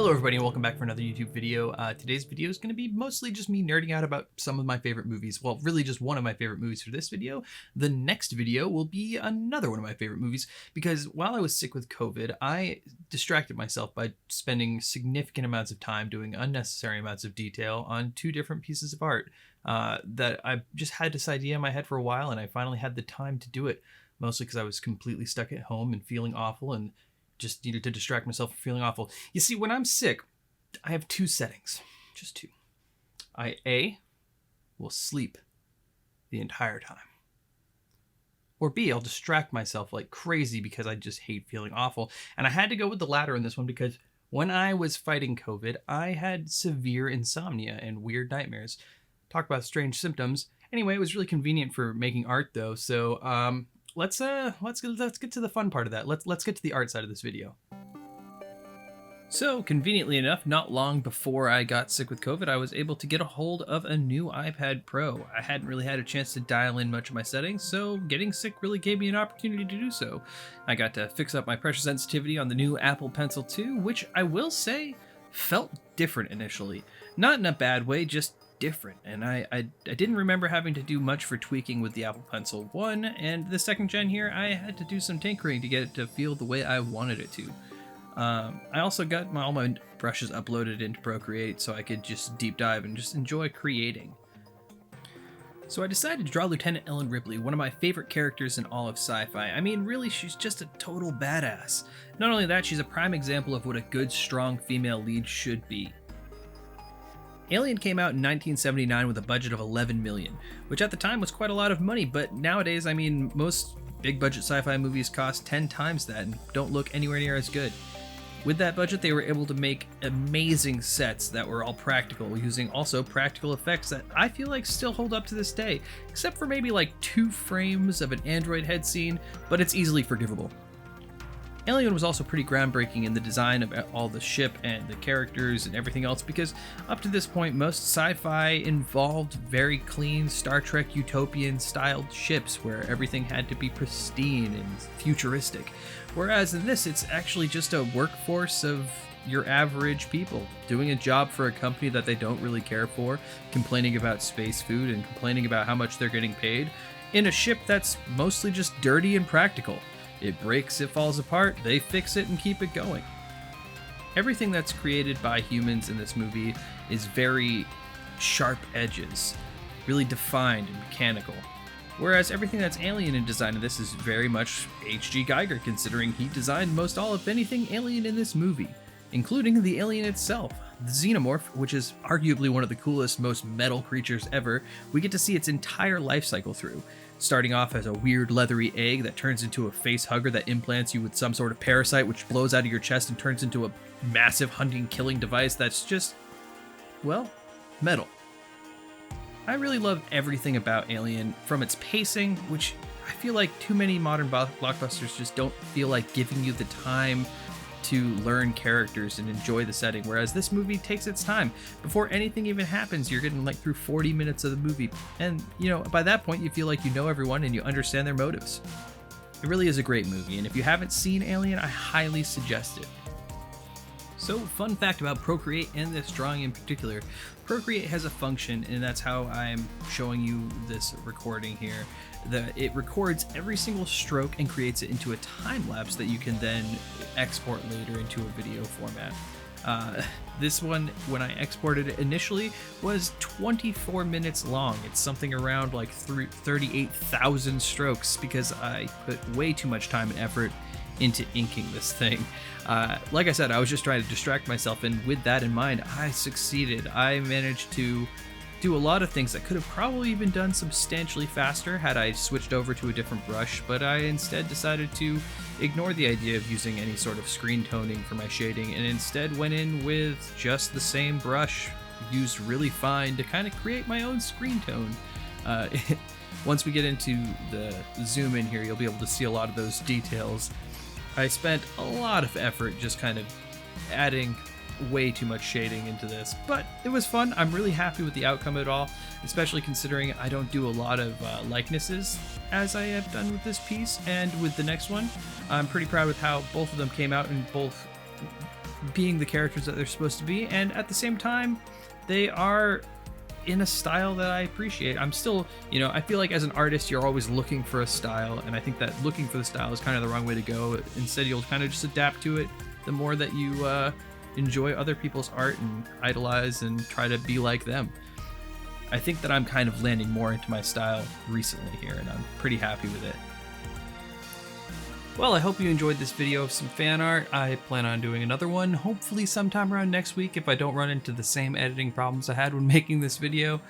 Hello everybody and welcome back for another YouTube video. Today's video is going to be mostly just me nerding out about some of my favorite movies. Well, really just one of my favorite movies for this video. The next video will be another one of my favorite movies because while I was sick with COVID, I distracted myself by spending significant amounts of time doing unnecessary amounts of detail on two different pieces of art that I just had this idea in my head for a while, and I finally had the time to do it, mostly because I was completely stuck at home and feeling awful and just needed to distract myself from feeling awful. You see, when I'm sick, I have two settings, just two. I will sleep the entire time. Or B, I'll distract myself like crazy because I just hate feeling awful. And I had to go with the latter in this one because when I was fighting COVID, I had severe insomnia and weird nightmares. Talk about strange symptoms. Anyway, it was really convenient for making art though, so let's get to the fun part of that. Let's get to the art side of this video. So conveniently enough, not long before I got sick with COVID, I was able to get a hold of a new iPad Pro. I hadn't really had a chance to dial in much of my settings, so getting sick really gave me an opportunity to do so. I got to fix up my pressure sensitivity on the new Apple Pencil 2, which I will say felt different initially. Not in a bad way, just different, and I didn't remember having to do much for tweaking with the Apple Pencil 1, and the second gen here I had to do some tinkering to get it to feel the way I wanted it to. I also got all my brushes uploaded into Procreate so I could just deep dive and just enjoy creating. So I decided to draw Lieutenant Ellen Ripley, one of my favorite characters in all of sci-fi. I mean, really, she's just a total badass. Not only that, she's a prime example of what a good, strong female lead should be. Alien came out in 1979 with a budget of $11 million, which at the time was quite a lot of money, but nowadays, I mean, most big budget sci-fi movies cost 10 times that and don't look anywhere near as good. With that budget, they were able to make amazing sets that were all practical, using also practical effects that I feel like still hold up to this day, except for maybe like 2 frames of an android head scene, but it's easily forgivable. Alien was also pretty groundbreaking in the design of all the ship and the characters and everything else, because up to this point most sci-fi involved very clean Star Trek utopian styled ships where everything had to be pristine and futuristic, whereas in this it's actually just a workforce of your average people doing a job for a company that they don't really care for, complaining about space food and complaining about how much they're getting paid, in a ship that's mostly just dirty and practical. It breaks, it falls apart, they fix it and keep it going. Everything that's created by humans in this movie is very sharp edges, really defined and mechanical. Whereas everything that's alien in design of this is very much H.G. Geiger, considering he designed most all of anything alien in this movie, including the alien itself. The xenomorph, which is arguably one of the coolest, most metal creatures ever, we get to see its entire life cycle through. Starting off as a weird leathery egg that turns into a face hugger that implants you with some sort of parasite which blows out of your chest and turns into a massive hunting killing device that's just, well, metal. I really love everything about Alien, from its pacing, which I feel like too many modern blockbusters just don't feel like giving you the time to learn characters and enjoy the setting, whereas this movie takes its time. Before anything even happens, you're getting like through 40 minutes of the movie, and you know, by that point you feel like you know everyone and you understand their motives. It really is a great movie, and if you haven't seen Alien, I highly suggest it. So, fun fact about Procreate and this drawing in particular. Procreate has a function, and that's how I'm showing you this recording here, that it records every single stroke and creates it into a time lapse that you can then export later into a video format. This one, when I exported it initially, was 24 minutes long. It's something around like 38,000 strokes because I put way too much time and effort into inking this thing. Like I said, I was just trying to distract myself, and with that in mind, I succeeded. I managed to do a lot of things that could have probably been done substantially faster had I switched over to a different brush, but I instead decided to ignore the idea of using any sort of screen toning for my shading, and instead went in with just the same brush, used really fine to kind of create my own screen tone. Once we get into the zoom in here, you'll be able to see a lot of those details. I spent a lot of effort just kind of adding way too much shading into this, but it was fun. I'm really happy with the outcome of it all, especially considering I don't do a lot of likenesses as I have done with this piece and with the next one. I'm pretty proud with how both of them came out, and both being the characters that they're supposed to be, and at the same time, they are in a style that I appreciate. I'm still, I feel like as an artist, you're always looking for a style, and I think that looking for the style is kind of the wrong way to go. Instead, you'll kind of just adapt to it the more that you enjoy other people's art and idolize and try to be like them. I think that I'm kind of landing more into my style recently here, and I'm pretty happy with it. Well, I hope you enjoyed this video of some fan art. I plan on doing another one, hopefully sometime around next week if I don't run into the same editing problems I had when making this video.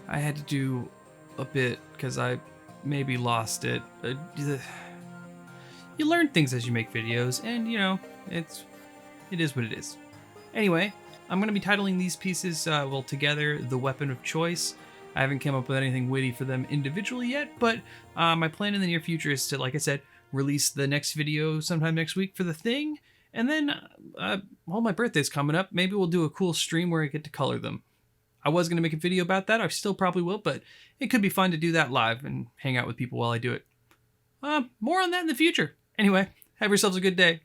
I had to do a bit because I maybe lost it. You learn things as you make videos, and it is what it is. Anyway, I'm going to be titling these pieces, together, The Weapon of Choice. I haven't come up with anything witty for them individually yet, but my plan in the near future is to, like I said, release the next video sometime next week for The Thing, and then, my birthday's coming up. Maybe we'll do a cool stream where I get to color them. I was going to make a video about that. I still probably will, but it could be fun to do that live and hang out with people while I do it. More on that in the future. Anyway, have yourselves a good day.